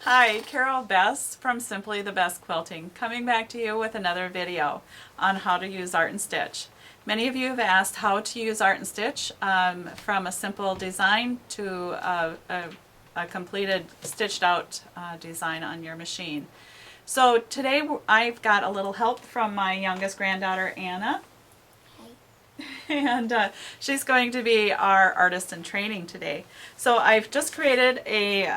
Hi, Carol Bess from Simply the Best Quilting, coming back to you with another video on how to use Art and Stitch. Many of you have asked how to use Art and Stitch from a simple design to a completed stitched out design on your machine. So today I've got a little help from my youngest granddaughter, Anna. And she's going to be our artist in training today. So I've just created a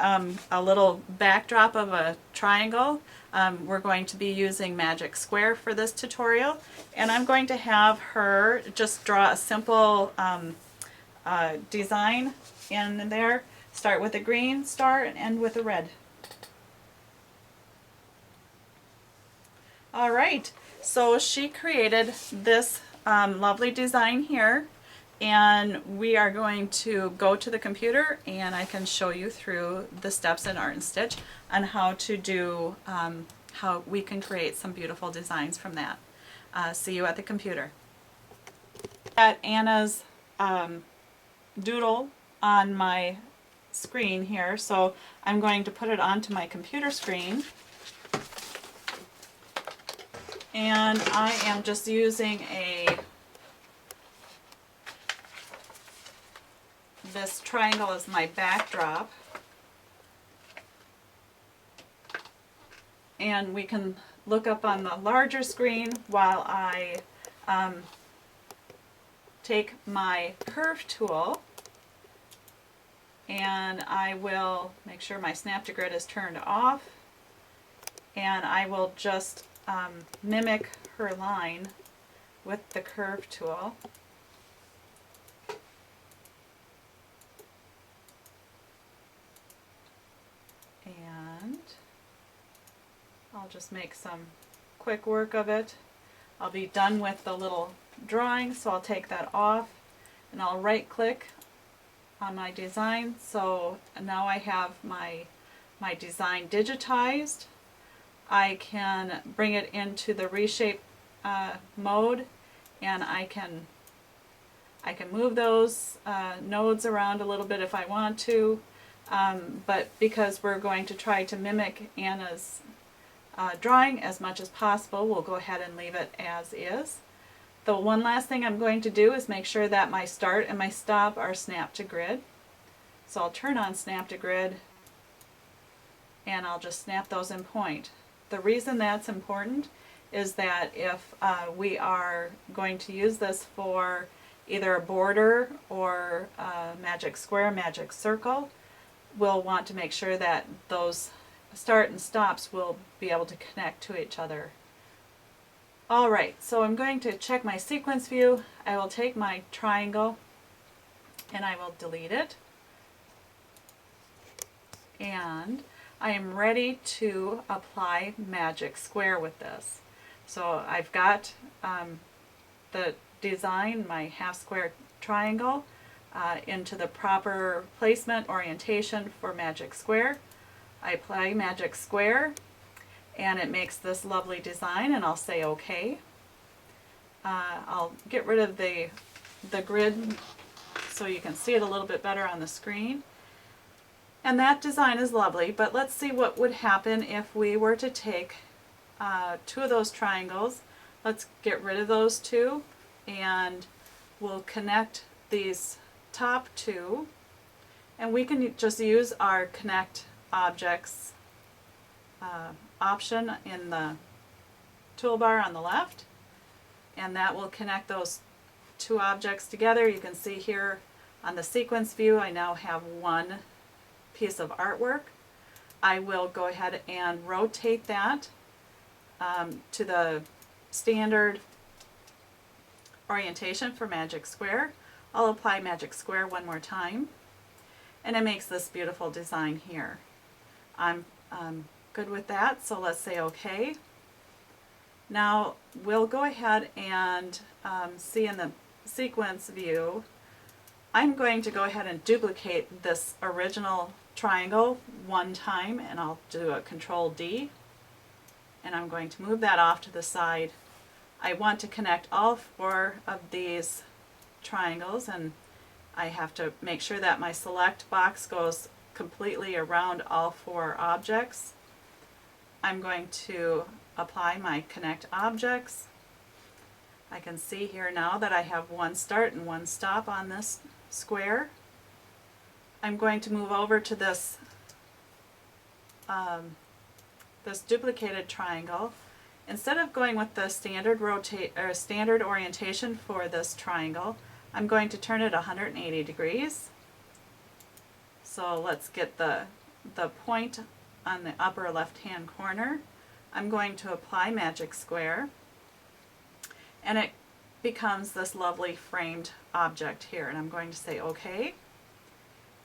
little backdrop of a triangle. We're going to be using Magic Square for this tutorial, and I'm going to have her just draw a simple design in there. Start with a green star and end with a red. All right, so she created this lovely design here, and we are going to go to the computer and I can show you through the steps in Art and Stitch on how to do how we can create some beautiful designs from that. See you at the computer. At Anna's doodle on my screen here, so I'm going to put it onto my computer screen. And I am just using this triangle as my backdrop. And we can look up on the larger screen while I take my curve tool, and I will make sure my snap to grid is turned off, and I will just mimic her line with the curve tool. And I'll just make some quick work of it. I'll be done with the little drawing, so I'll take that off and I'll right click on my design. So now I have my design digitized. I can bring it into the reshape mode, and I can move those nodes around a little bit if I want to, but because we're going to try to mimic Anna's drawing as much as possible, we'll go ahead and leave it as is. The one last thing I'm going to do is make sure that my start and my stop are snap to grid. So I'll turn on snap to grid and I'll just snap those in point. The reason that's important is that if we are going to use this for either a border or a magic square, magic circle, we'll want to make sure that those start and stops will be able to connect to each other. Alright, so I'm going to check my sequence view. I will take my triangle and I will delete it. And I am ready to apply Magic Square with this. So I've got the design, my half square triangle, into the proper placement orientation for Magic Square. I apply Magic Square and it makes this lovely design, and I'll say OK. I'll get rid of the grid so you can see it a little bit better on the screen. And that design is lovely, but let's see what would happen if we were to take two of those triangles. Let's get rid of those two, and we'll connect these top two, and we can just use our connect objects option in the toolbar on the left, and that will connect those two objects together. You can see here on the sequence view I now have one piece of artwork. I will go ahead and rotate that to the standard orientation for Magic Square. I'll apply Magic Square one more time, and it makes this beautiful design here. I'm good with that, so let's say OK. Now we'll go ahead and see in the sequence view, I'm going to go ahead and duplicate this original triangle one time, and I'll do a Control D, and I'm going to move that off to the side. I want to connect all four of these triangles, and I have to make sure that my select box goes completely around all four objects. I'm going to apply my connect objects. I can see here now that I have one start and one stop on this square. I'm going to move over to this this duplicated triangle. Instead of going with the standard orientation for this triangle, I'm going to turn it 180 degrees. So let's get the point on the upper left hand corner. I'm going to apply magic square, and it becomes this lovely framed object here, and I'm going to say OK,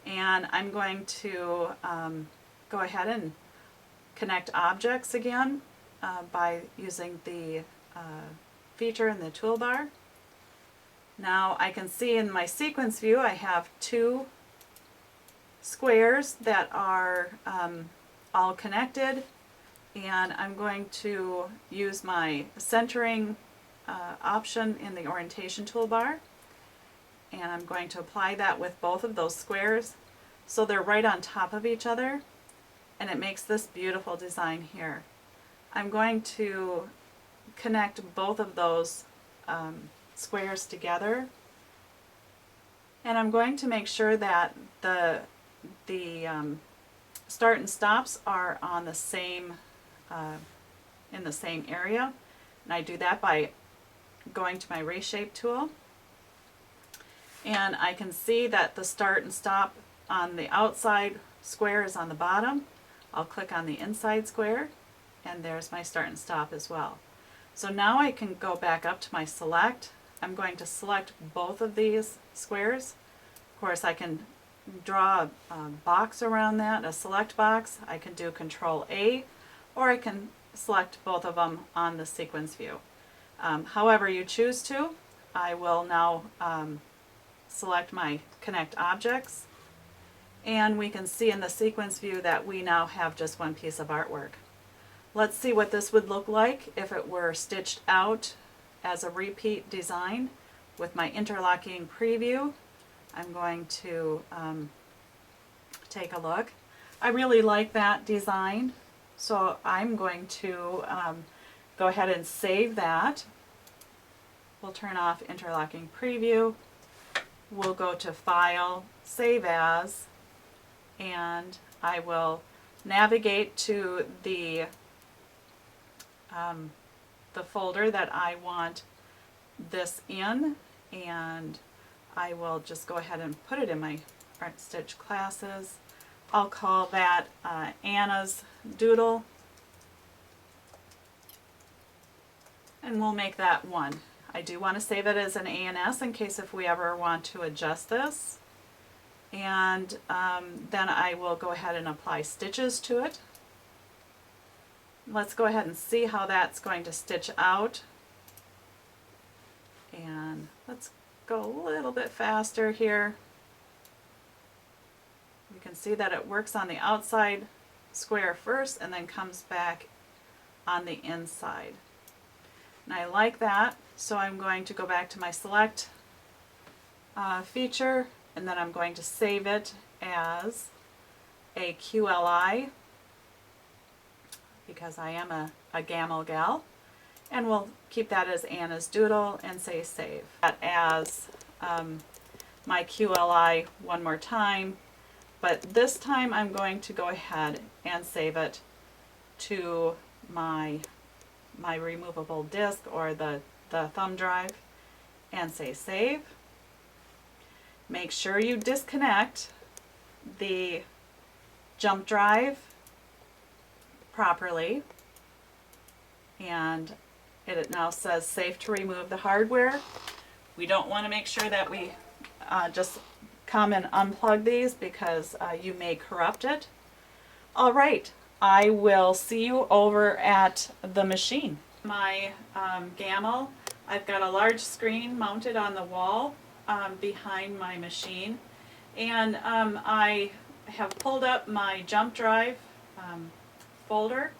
and I'm going to go ahead and connect objects again by using the feature in the toolbar. Now I can see in my sequence view I have two squares that are all connected, and I'm going to use my centering option in the orientation toolbar, and I'm going to apply that with both of those squares so they're right on top of each other, and it makes this beautiful design here. I'm going to connect both of those squares together, and I'm going to make sure that the start and stops are on the same in the same area, and I do that by going to my reshape tool, and I can see that the start and stop on the outside square is on the bottom. I'll click on the inside square, and there's my start and stop as well. So now I can go back up to my select. I'm going to select both of these squares. Of course, I can draw a box around that, a select box. I can do Control A, or I can select both of them on the sequence view. However you choose to, I will now select my connect objects, and we can see in the sequence view that we now have just one piece of artwork. Let's see what this would look like if it were stitched out as a repeat design with my interlocking preview. I'm going to take a look. I really like that design, so I'm going to go ahead and save that. We'll turn off interlocking preview. We'll go to File, Save As, and I will navigate to the folder that I want this in, and I will just go ahead and put it in my Art Stitch classes. I'll call that Anna's Doodle, and we'll make that one. I do want to save it as an ANS in case if we ever want to adjust this. And then I will go ahead and apply stitches to it. Let's go ahead and see how that's going to stitch out. And let's go a little bit faster here. You can see that it works on the outside square first and then comes back on the inside. And I like that, so I'm going to go back to my select feature, and then I'm going to save it as a QLI because I am a Gammill gal, and we'll keep that as Anna's Doodle and say save. That as my QLI one more time, but this time I'm going to go ahead and save it to my removable disk or the thumb drive and say save. Make sure you disconnect the jump drive properly, and it now says safe to remove the hardware. We don't want to make sure that we just come and unplug these because you may corrupt it. All right, I will see you over at the machine. My Gammill, I've got a large screen mounted on the wall behind my machine, and I have pulled up my jump drive folder,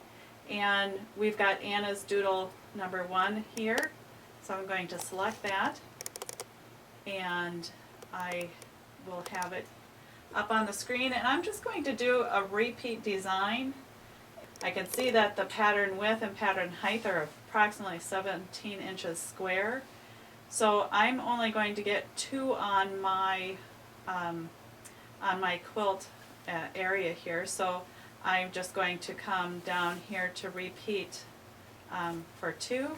and we've got Anna's Doodle #1 here, so I'm going to select that, and I will have it up on the screen, and I'm just going to do a repeat design. I can see that the pattern width and pattern height are approximately 17 inches square. So I'm only going to get 2 on my quilt area here. So I'm just going to come down here to repeat for 2.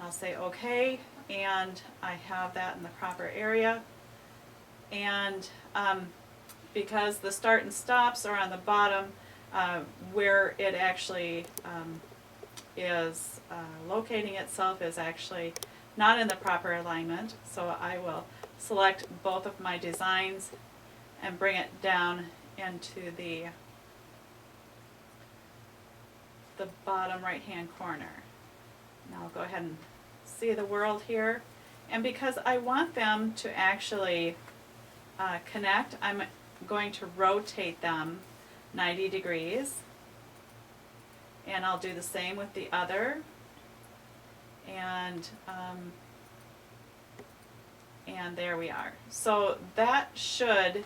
I'll say OK, and I have that in the proper area. And because the start and stops are on the bottom, where it actually is locating itself is actually not in the proper alignment. So I will select both of my designs and bring it down into the bottom right hand corner. Now I'll go ahead and see the world here. And because I want them to actually connect, I'm going to rotate them 90 degrees. And I'll do the same with the other. And there we are. So that should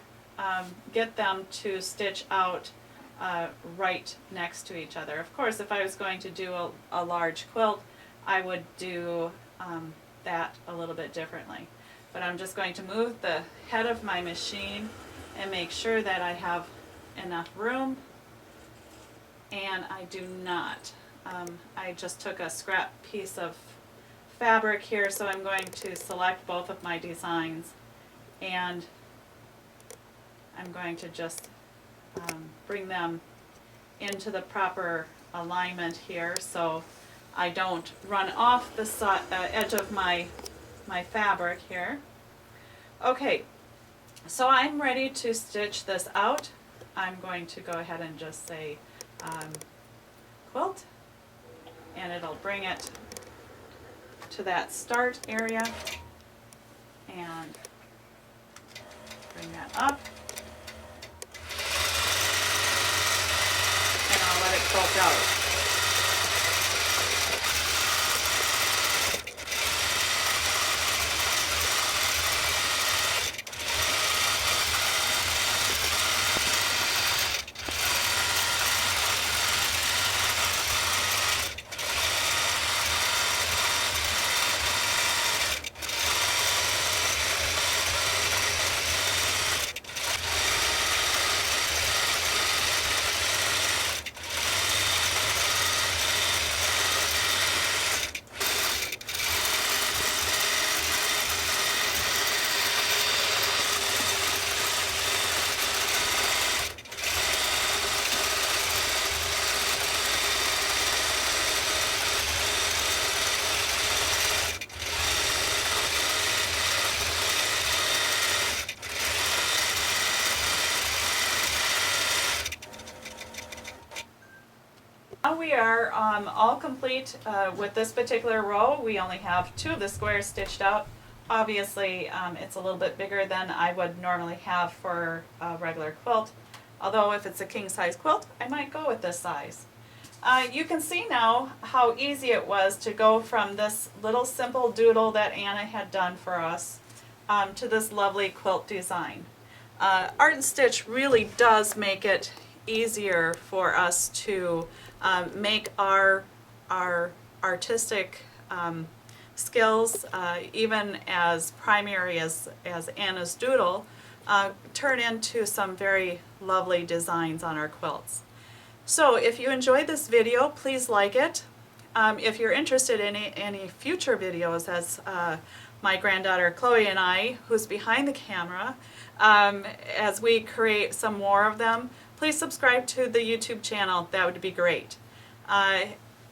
get them to stitch out right next to each other. Of course, if I was going to do a large quilt, I would do that a little bit differently. But I'm just going to move the head of my machine and make sure that I have enough room. And I do not. I just took a scrap piece of fabric here, so I'm going to select both of my designs, and I'm going to just bring them into the proper alignment here so I don't run off the edge of my fabric here. Okay, so I'm ready to stitch this out. I'm going to go ahead and just say quilt, and it'll bring it to that start area and bring that up, and I'll let it quilt out. Now we are all complete with this particular row. We only have 2 of the squares stitched out. Obviously it's a little bit bigger than I would normally have for a regular quilt, although if it's a king size quilt I might go with this size. You can see now how easy it was to go from this little simple doodle that Anna had done for us to this lovely quilt design. Art and Stitch really does make it easier for us to make our artistic skills, even as primary as Anna's doodle, turn into some very lovely designs on our quilts. So if you enjoyed this video, please like it. If you're interested in any future videos, as my granddaughter Chloe and I, who's behind the camera, as we create some more of them, please subscribe to the YouTube channel. That would be great.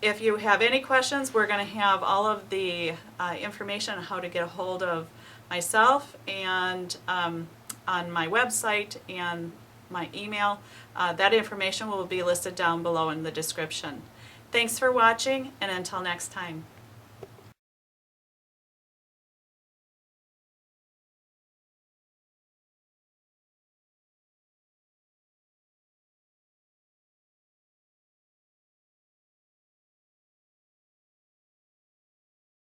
If you have any questions, we're going to have all of the information on how to get a hold of myself and on my website and my email. That information will be listed down below in the description. Thanks for watching, and until next time.